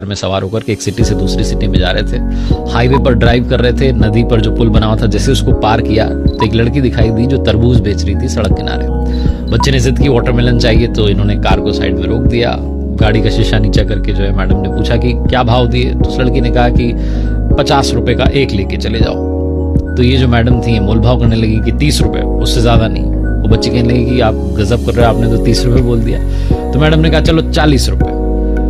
में सवार होकर के एक सिटी से दूसरी सिटी में जा रहे थे। हाईवे पर ड्राइव कर रहे थे। नदी पर जो पुल बना हुआ था, जैसे उसको पार किया तो एक लड़की दिखाई दी जो तरबूज बेच रही थी सड़क किनारे। बच्चे ने जिद की वाटरमेलन चाहिए, तो इन्होंने कार को साइड में रोक दिया। गाड़ी का शीशा नीचा करके जो है मैडम ने पूछा कि क्या भाव दिए, तो उस लड़की ने कहा कि 50 रुपए का एक लेके चले जाओ। तो ये जो मैडम थी मोल भाव करने लगी कि 30 रुपए, उससे ज्यादा नहीं। वो बच्ची कहने लगी कि आप गजब कर रहे हो, आपने तो 30 रुपए बोल दिया। तो मैडम ने कहा चलो 40 रुपए।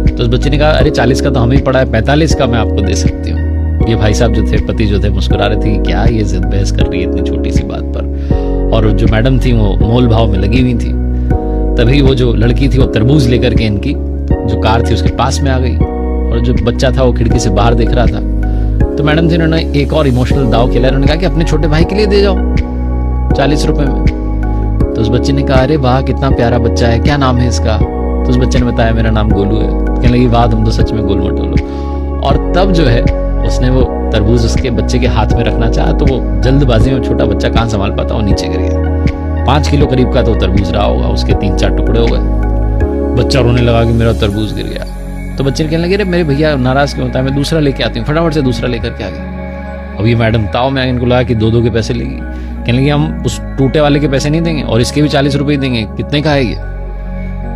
तो उस बच्चे ने कहा अरे 40 का तो हमें ही पड़ा है, 45 का मैं आपको दे सकती हूँ। ये भाई साहब जो थे, पति जो थे, मुस्कुरा रहे थे कि क्या ये जिद बहस कर रही है इतनी छोटी सी बात पर। और जो मैडम थी वो मोल भाव में लगी हुई थी। तभी वो जो लड़की थी वो तरबूज लेकर के इनकी जो कार थी उसके पास में आ गई, और जो बच्चा था वो खिड़की से बाहर देख रहा था। तो मैडम थी, उन्होंने एक और इमोशनल दाव खेला। उन्होंने कहा कि अपने छोटे भाई के लिए दे जाओ 40 रुपए में। तो उस बच्चे ने कहा अरे वाह कितना प्यारा बच्चा है, क्या नाम है इसका? तो उस बच्चे ने बताया मेरा नाम गोलू है। कहने लगी वाह तुम तो सच में गोल मटोलो। और तब जो है उसने वो तरबूज उसके बच्चे के हाथ में रखना चाहा, तो वो जल्दबाजी में छोटा बच्चा कहाँ संभाल पाता, वो नीचे गिर गया। 5 किलो करीब का तो तरबूज रहा होगा, उसके 3-4 टुकड़े हो गए। बच्चा रोने लगा कि मेरा तरबूज गिर गया। तो बच्चे ने कहने लगे अरे मेरे भैया नाराज क्यों होता है, मैं दूसरा लेके आती हूँ। फटाफट से दूसरा लेकर के आ गई। अब ये मैडम ताव में इनको लगा कि 2-2 के पैसे लेगी। कहने लगी हम उस टूटे वाले के पैसे नहीं देंगे और इसके भी 40 रुपए देंगे, कितने का है ये?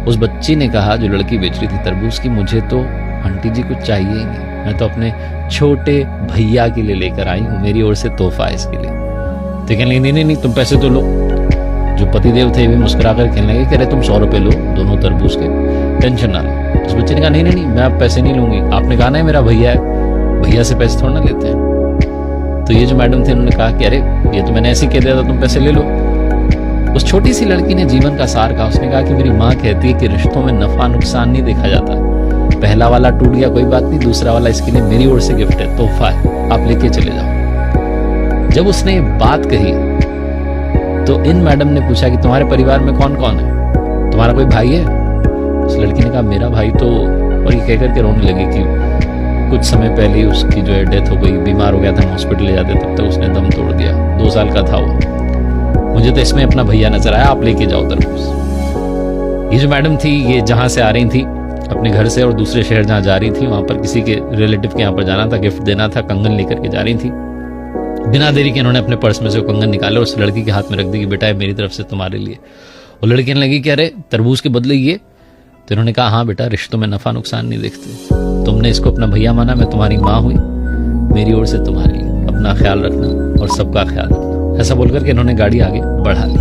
उस बच्ची ने कहा, जो लड़की बेच रही थी तरबूज की, मुझे तो आंटी जी कुछ चाहिए ही नहीं, मैं तो अपने छोटे भैया के लिए लेकर आई हूँ, मेरी ओर से तोहफा है इसके लिए। तो कहने लगी नहीं नहीं तुम पैसे तो लो। जो पतिदेव थे भी मुस्कुरा कर कहने लगे कि अरे तुम 100 रुपए लो दोनों तरबूज के, टेंशन ना लो। उस बच्चे ने कहा नहीं मैं अब पैसे नहीं लूंगी, आपने कहा ना मेरा भैया है, भैया से पैसे थोड़ा ना लेते हैं। तो ये जो मैडम थे उन्होंने कहा कि अरे ये तो मैंने ऐसे ही कह दिया था, तुम पैसे ले लो। उस छोटी सी लड़की ने जीवन का सार कहा। उसने कहा कि मेरी माँ कहती है कि रिश्तों में नफा नुकसान नहीं देखा जाता। पहला वाला टूट गया कोई बात नहीं, दूसरा वाला इसके लिए मेरी ओर से गिफ्ट है, तोहफा है, आप लेके चले जाओ। जब उसने ये बात कही तो इन मैडम ने पूछा कि तुम्हारे परिवार में कौन कौन है, तुम्हारा कोई भाई है? उस लड़की ने कहा मेरा भाई तो, और ये कहकर के रोने लगी कि कुछ समय पहले ही उसकी जो है डेथ हो गई, बीमार हो गया था, हम हॉस्पिटल ले जाते तब तक उसने दम तोड़ दिया, 2 साल का था वो। मुझे तो इसमें अपना भैया नजर आया, आप लेके जाओ तरबूज। ये जो मैडम थी ये जहां से आ रही थी अपने घर से और दूसरे शहर जहां जा रही थी, वहां पर किसी के रिलेटिव के यहाँ पर जाना था, गिफ्ट देना था, कंगन लेकर के जा रही थी। बिना देरी के इन्होंने अपने पर्स में से कंगन निकाले और उस लड़की के हाथ में रख दी कि बेटा ये मेरी तरफ से तुम्हारे लिए। वो लड़की कहने लगी कि अरे तरबूज के बदले ये? तो इन्होंने कहा हाँ बेटा, रिश्तों में नफा नुकसान नहीं देखते, तुमने इसको अपना भैया माना, मैं तुम्हारी माँ हुई, मेरी ओर से तुम्हारे लिए अपना ख्याल रखना और सबका ख्याल रखना। ऐसा बोलकर के इन्होंने गाड़ी आगे बढ़ा ली।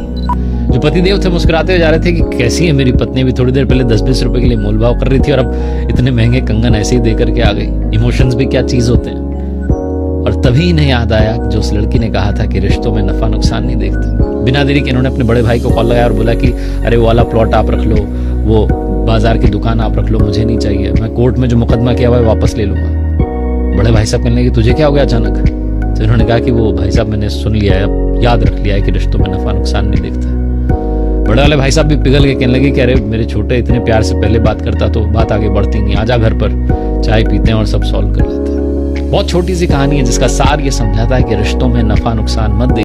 जो पतिदेव थे मुस्कुराते हुए जा रहे थे कि कैसी है मेरी पत्नी, भी थोड़ी देर पहले 10-20 रुपए के लिए मोलभाव कर रही थी और अब इतने महंगे कंगन ऐसे ही देकर के आ गई। इमोशंस भी क्या चीज होते हैं। और तभी इन्हें याद आया जो उस लड़की ने कहा था कि रिश्तों में नफा नुकसान नहीं देखते। बिना देरी के इन्होंने अपने बड़े भाई को कॉल लगाया और बोला कि अरे वो वाला प्लॉट आप रख लो, वो बाजार की दुकान आप रख लो, मुझे नहीं चाहिए, मैं कोर्ट में जो मुकदमा किया हुआ है वापस ले लूंगा। बड़े भाई साहब कहने लगे तुझे क्या हो गया अचानक? तो इन्होंने कहा कि वो भाई साहब मैंने सुन लिया है, याद रख लिया है कि रिश्तों में नफा नुकसान नहीं देखता। बड़े वाले भाई साहब भी पिघल के कहने लगे कि अरे मेरे छोटे इतने प्यार से पहले बात करता तो बात आगे बढ़ती नहीं, आजा घर पर चाय पीते हैं और सब सॉल्व कर लेते हैं। बहुत छोटी सी कहानी है जिसका सार ये समझाता है कि रिश्तों में नफा नुकसान मत